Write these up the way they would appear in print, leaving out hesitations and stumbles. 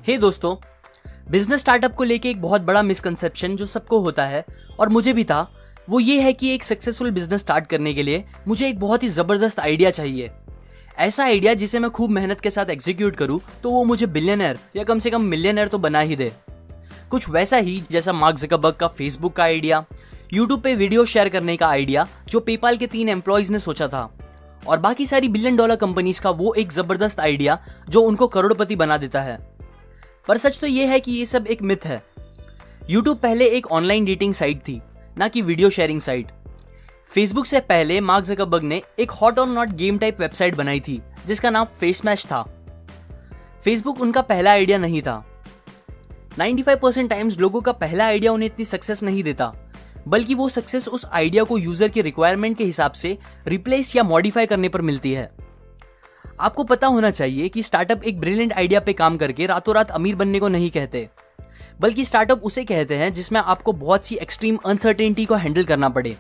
हे दोस्तों, business startup को लेके एक बहुत बड़ा मिसकंसेप्शन जो सबको होता है और मुझे भी था, वो ये है कि एक सक्सेसफुल बिजनेस स्टार्ट करने के लिए मुझे एक बहुत ही जबरदस्त आइडिया चाहिए। ऐसा आइडिया जिसे मैं खूब मेहनत के साथ एग्जीक्यूट करूं तो वो मुझे बिलियनर या कम से कम मिलियनर तो बना ही दे। कुछ वैसा ही जैसा मार्क ज़करबर्ग का फेसबुक का आइडिया, यूट्यूब पे वीडियो शेयर करने का आइडिया जो पेपाल के 3 एम्प्लॉयज ने सोचा था, और बाकी सारी बिलियन डॉलर कंपनीज का वो एक जबरदस्त आइडिया जो उनको करोड़पति बना देता है। पर सच तो ये है कि ये सब एक मिथ है। यूट्यूब पहले एक ऑनलाइन डेटिंग साइट थी, ना कि वीडियो शेयरिंग साइट। फेसबुक से पहले मार्क ज़करबर्ग ने एक हॉट और नॉट गेम टाइप वेबसाइट बनाई थी जिसका नाम फेसमैश था। फेसबुक उनका पहला आइडिया नहीं था। 95% टाइम्स लोगों का पहला आइडिया उन्हें इतनी सक्सेस नहीं देता, बल्कि वो सक्सेस उस आइडिया को यूजर की रिक्वायरमेंट के हिसाब से रिप्लेस या मॉडिफाई करने पर मिलती है। आपको पता होना चाहिए कि स्टार्टअप एक ब्रिलियंट आइडिया पे काम करके रातों रात अमीर बनने को नहीं कहते, बल्कि स्टार्टअप उसे कहते हैं जिसमें आपको बहुत सी एक्सट्रीम अनसर्टेनिटी को हैंडल करना पड़े।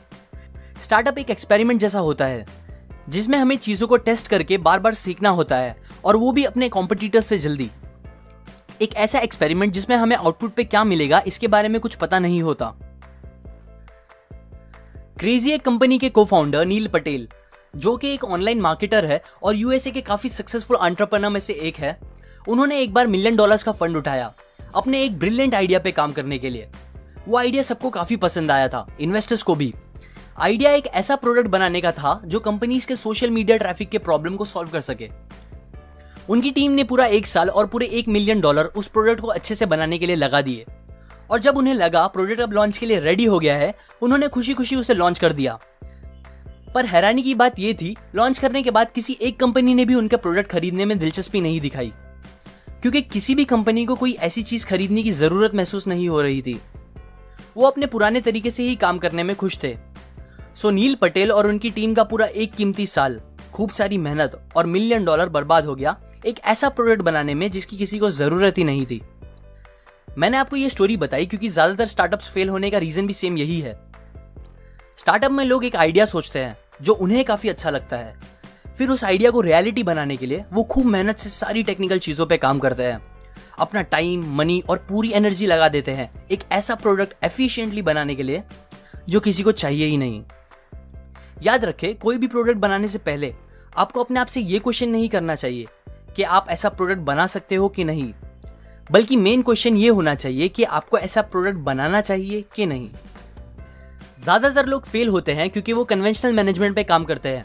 स्टार्टअप एक एक्सपेरिमेंट जैसा होता है जिसमें हमें चीजों को टेस्ट करके बार बार सीखना होता है, और वो भी अपने कॉम्पिटिटर्स से जल्दी। एक ऐसा एक्सपेरिमेंट जिसमें हमें आउटपुट पे क्या मिलेगा इसके बारे में कुछ पता नहीं होता। क्रेजी एक कंपनी के को फाउंडर नील पटेल, जो कि एक ऑनलाइन मार्केटर है और यूएसए के काफी सक्सेसफुल एंटरप्रेन्योर में से एक है, उन्होंने एक बार $1 मिलियन का फंड उठाया अपने एक ब्रिलियंट आइडिया पे काम करने के लिए। वो आइडिया सबको काफी पसंद आया था, इन्वेस्टर्स को भी। आइडिया एक ऐसा प्रोडक्ट बनाने का था जो कंपनीज के सोशल मीडिया ट्रैफिक के प्रॉब्लम को सॉल्व कर सके। उनकी टीम ने पूरा 1 साल और पूरे $1 मिलियन उस प्रोडक्ट को अच्छे से बनाने के लिए लगा दिए, और जब उन्हें लगा प्रोडक्ट अब लॉन्च के लिए रेडी हो गया है, उन्होंने खुशी खुशी उसे लॉन्च कर दिया। पर हैरानी की बात यह थी, लॉन्च करने के बाद किसी एक कंपनी ने भी उनका प्रोडक्ट खरीदने में दिलचस्पी नहीं दिखाई, क्योंकि किसी भी कंपनी को कोई ऐसी चीज खरीदने की जरूरत महसूस नहीं हो रही थी। वो अपने पुराने तरीके से ही काम करने में खुश थे। सो नील पटेल और उनकी टीम का पूरा एक कीमती साल, खूब सारी मेहनत और $1 मिलियन बर्बाद हो गया एक ऐसा प्रोडक्ट बनाने में जिसकी किसी को जरूरत ही नहीं थी। मैंने आपको ये स्टोरी बताई क्योंकि ज्यादातर स्टार्टअप्स फेल होने का रीजन भी सेम यही है। स्टार्टअप में लोग एक आइडिया सोचते हैं जो उन्हें काफी अच्छा लगता है, फिर उस आइडिया को रियलिटी बनाने के लिए वो खूब मेहनत से सारी टेक्निकल चीजों पे काम करते हैं, अपना टाइम, मनी और पूरी एनर्जी लगा देते हैं एक ऐसा प्रोडक्ट एफिशिएंटली बनाने के लिए जो किसी को चाहिए ही नहीं। याद रखें, कोई भी प्रोडक्ट बनाने से पहले आपको अपने आप से ये क्वेश्चन नहीं करना चाहिए कि आप ऐसा प्रोडक्ट बना सकते हो कि नहीं, बल्कि मेन क्वेश्चन ये होना चाहिए कि आपको ऐसा प्रोडक्ट बनाना चाहिए कि नहीं। ज्यादातर लोग फेल होते हैं क्योंकि वो कन्वेंशनल मैनेजमेंट पे काम करते हैं,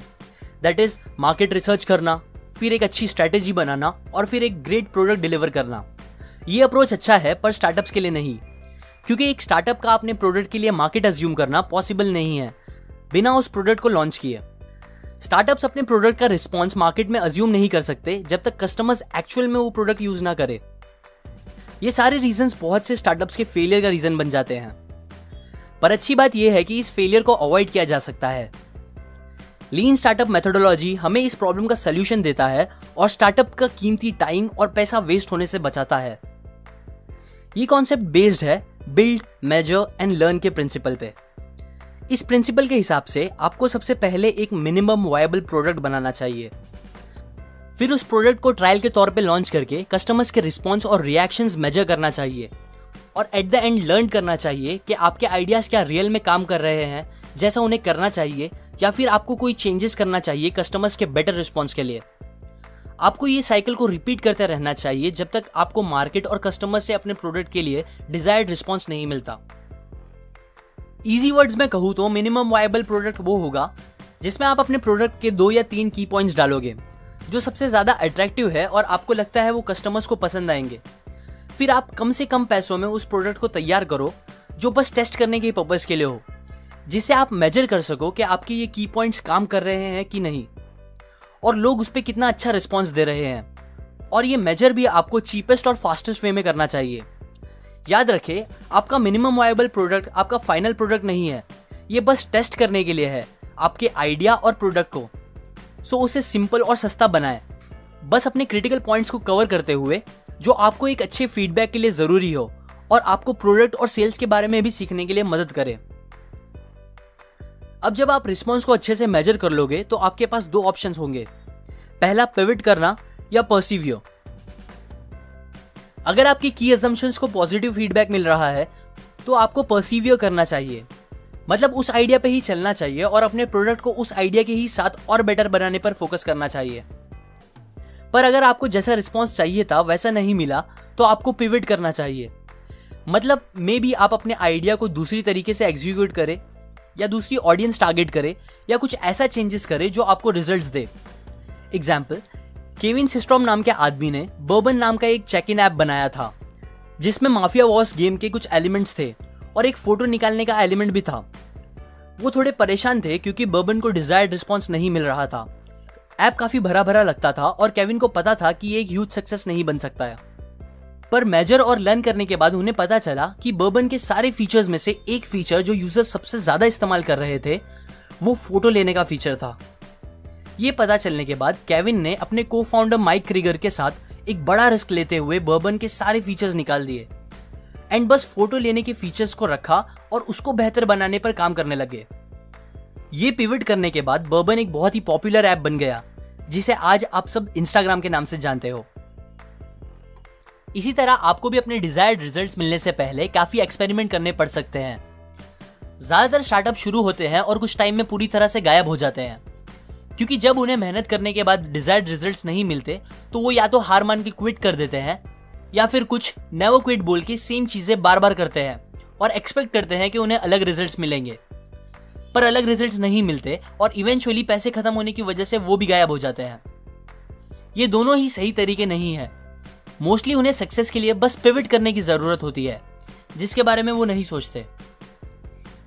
दैट इज मार्केट रिसर्च करना, फिर एक अच्छी स्ट्रेटेजी बनाना और फिर एक ग्रेट प्रोडक्ट डिलीवर करना। ये अप्रोच अच्छा है पर स्टार्टअप्स के लिए नहीं, क्योंकि एक स्टार्टअप का अपने प्रोडक्ट के लिए मार्केट अज्यूम करना पॉसिबल नहीं है बिना उस प्रोडक्ट को लॉन्च किए। स्टार्टअप्स अपने प्रोडक्ट का रिस्पॉन्स मार्केट में अज्यूम नहीं कर सकते जब तक कस्टमर्स एक्चुअल में वो प्रोडक्ट यूज ना करे। ये सारे रीजंस बहुत से स्टार्टअप्स के फेलियर का रीजन बन जाते हैं, पर अच्छी बात यह है कि इस फेलियर को अवॉइड किया जा सकता है। लीन स्टार्टअप मेथोडोलॉजी हमें इस प्रॉब्लम का सलूशन देता है और स्टार्टअप का कीमती टाइम और पैसा वेस्ट होने से बचाता है। ये कॉन्सेप्ट बेस्ड है बिल्ड, मेजर एंड लर्न के प्रिंसिपल पे। इस प्रिंसिपल के हिसाब से आपको सबसे पहले एक मिनिमम वायबल प्रोडक्ट बनाना चाहिए, फिर उस प्रोडक्ट को ट्रायल के तौर पे लॉन्च करके कस्टमर्स के रिस्पॉन्स और रिएक्शंस मेजर करना चाहिए, और एट द एंड लर्न करना चाहिए कि आपके आइडियाज क्या रियल में काम कर रहे हैं जैसा उन्हें करना चाहिए, या फिर आपको कोई चेंजेस करना चाहिए कस्टमर्स के बेटर रिस्पॉन्स के लिए। आपको ये साइकिल को रिपीट करते रहना चाहिए जब तक आपको मार्केट और कस्टमर से अपने प्रोडक्ट के लिए डिजायर्ड रिस्पॉन्स नहीं मिलता। इजी वर्ड्स में कहूँ तो मिनिमम वायबल प्रोडक्ट वो होगा जिसमें आप अपने प्रोडक्ट के 2 या 3 की पॉइंट्स डालोगे जो सबसे ज्यादा अट्रैक्टिव है और आपको लगता है वो कस्टमर्स को पसंद आएंगे। फिर आप कम से कम पैसों में उस प्रोडक्ट को तैयार करो जो बस टेस्ट करने के पर्पस के लिए हो, जिससे आप मेजर कर सको कि आपके ये की पॉइंट्स काम कर रहे हैं कि नहीं और लोग उस पर कितना अच्छा रिस्पॉन्स दे रहे हैं। और ये मेजर भी आपको चीपेस्ट और फास्टेस्ट वे में करना चाहिए। याद रखें, आपका मिनिमम वायबल प्रोडक्ट आपका फाइनल प्रोडक्ट नहीं है, ये बस टेस्ट करने के लिए है आपके आइडिया और प्रोडक्ट को। सो उसे सिंपल और सस्ता बनाएं, बस अपने क्रिटिकल पॉइंट्स को कवर करते हुए जो आपको एक अच्छे फीडबैक के लिए जरूरी हो और आपको प्रोडक्ट और सेल्स के बारे में भी सीखने के लिए मदद करे। अब जब आप रिस्पॉन्स को अच्छे से मेजर कर लोगे तो आपके पास 2 ऑप्शंस होंगे, पहला पिवट करना या परसीवियर। अगर आपकी की अजम्पशंस को पॉजिटिव फीडबैक मिल रहा है तो आपको परसीवियर करना चाहिए, मतलब उस आइडिया पे ही चलना चाहिए और अपने प्रोडक्ट को उस आइडिया के ही साथ और बेटर बनाने पर फोकस करना चाहिए। पर अगर आपको जैसा रिस्पॉन्स चाहिए था वैसा नहीं मिला तो आपको पिवट करना चाहिए, मतलब मे बी आप अपने आइडिया को दूसरी तरीके से एग्जीक्यूट करें या दूसरी ऑडियंस टारगेट करे या कुछ ऐसा चेंजेस करे जो आपको रिजल्ट्स दे। एग्जाम्पल, केविन सिस्ट्रॉम नाम के आदमी ने बर्बन नाम का एक चेक इन ऐप बनाया था जिसमें माफिया वॉर्स गेम के कुछ एलिमेंट्स थे और एक फोटो निकालने का एलिमेंट भी था। वो थोड़े परेशान थे क्योंकि बर्बन को डिजायर्ड रिस्पॉन्स नहीं मिल रहा था। ऐप काफी भरा भरा लगता था और केविन को पता था कि ये एक ह्यूज सक्सेस नहीं बन सकता है। पर मेजर और लर्न करने के बाद उन्हें पता चला कि बर्बन के सारे फीचर्स में से एक फीचर जो यूजर्स सबसे ज्यादा इस्तेमाल कर रहे थे वो फोटो लेने का फीचर था। ये पता चलने के बाद केविन ने अपने को फाउंडर माइक क्रीगर के साथ एक बड़ा रिस्क लेते हुए बर्बन के सारे फीचर्स निकाल दिए एंड बस फोटो लेने के फीचर्स को रखा और उसको बेहतर बनाने पर काम करने लगे। ये पिवट करने के बाद बर्बन एक बहुत ही पॉपुलर ऐप बन गया जिसे आज आप सब इंस्टाग्राम के नाम से जानते हो। इसी तरह आपको भी अपने डिजायर्ड रिजल्ट्स मिलने से पहले काफी एक्सपेरिमेंट करने पड़ सकते हैं। ज्यादातर स्टार्टअप शुरू होते हैं और कुछ टाइम में पूरी तरह से गायब हो जाते हैं, क्योंकि जब उन्हें मेहनत करने के बाद डिजायर्ड रिजल्ट्स नहीं मिलते तो वो या तो हार मान के क्विट कर देते हैं या फिर कुछ नेवर क्विट बोल के सेम चीजें बार बार करते हैं और एक्सपेक्ट करते हैं कि उन्हें अलग रिजल्ट्स मिलेंगे, पर अलग रिजल्ट्स नहीं मिलते और इवेंचुअली पैसे खत्म होने की वजह से वो भी गायब हो जाते हैं। ये दोनों ही सही तरीके नहीं है। मोस्टली उन्हें सक्सेस के लिए बस पिवट करने की जरूरत होती है जिसके बारे में वो नहीं सोचते।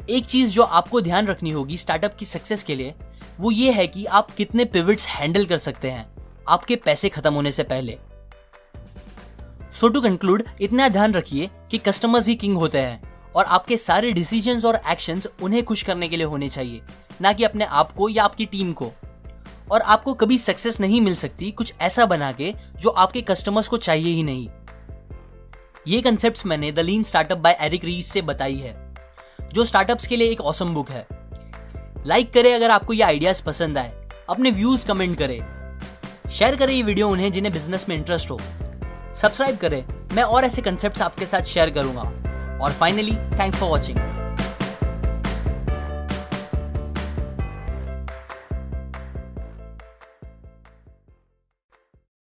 एक चीज जो आपको ध्यान रखनी होगी स्टार्टअप की सक्सेस के लिए वो ये है कि आप कितने पिवट्स हैंडल कर सकते हैं आपके पैसे खत्म होने से पहले। सो टू कंक्लूड, इतना ध्यान रखिए कि कस्टमर्स ही किंग होते हैं और आपके सारे डिसीजंस और एक्शंस उन्हें खुश करने के लिए होने चाहिए, ना कि अपने आप को या आपकी टीम को। और आपको कभी सक्सेस नहीं मिल सकती कुछ ऐसा बना के जो आपके कस्टमर्स को चाहिए ही नहीं। ये कंसेप्ट्स मैंने the lean startup by Eric Ries से बताई है, जो स्टार्टअप्स के लिए एक ऑसम बुक है। लाइक करें अगर आपको ये आइडियाज पसंद आए, अपने व्यूज कमेंट करें, शेयर करें ये वीडियो उन्हें जिन्हें बिजनेस में इंटरेस्ट हो, सब्सक्राइब करें, मैं और ऐसे कंसेप्ट्स आपके साथ शेयर करूंगा। और फाइनली, थैंक्स फॉर वॉचिंग।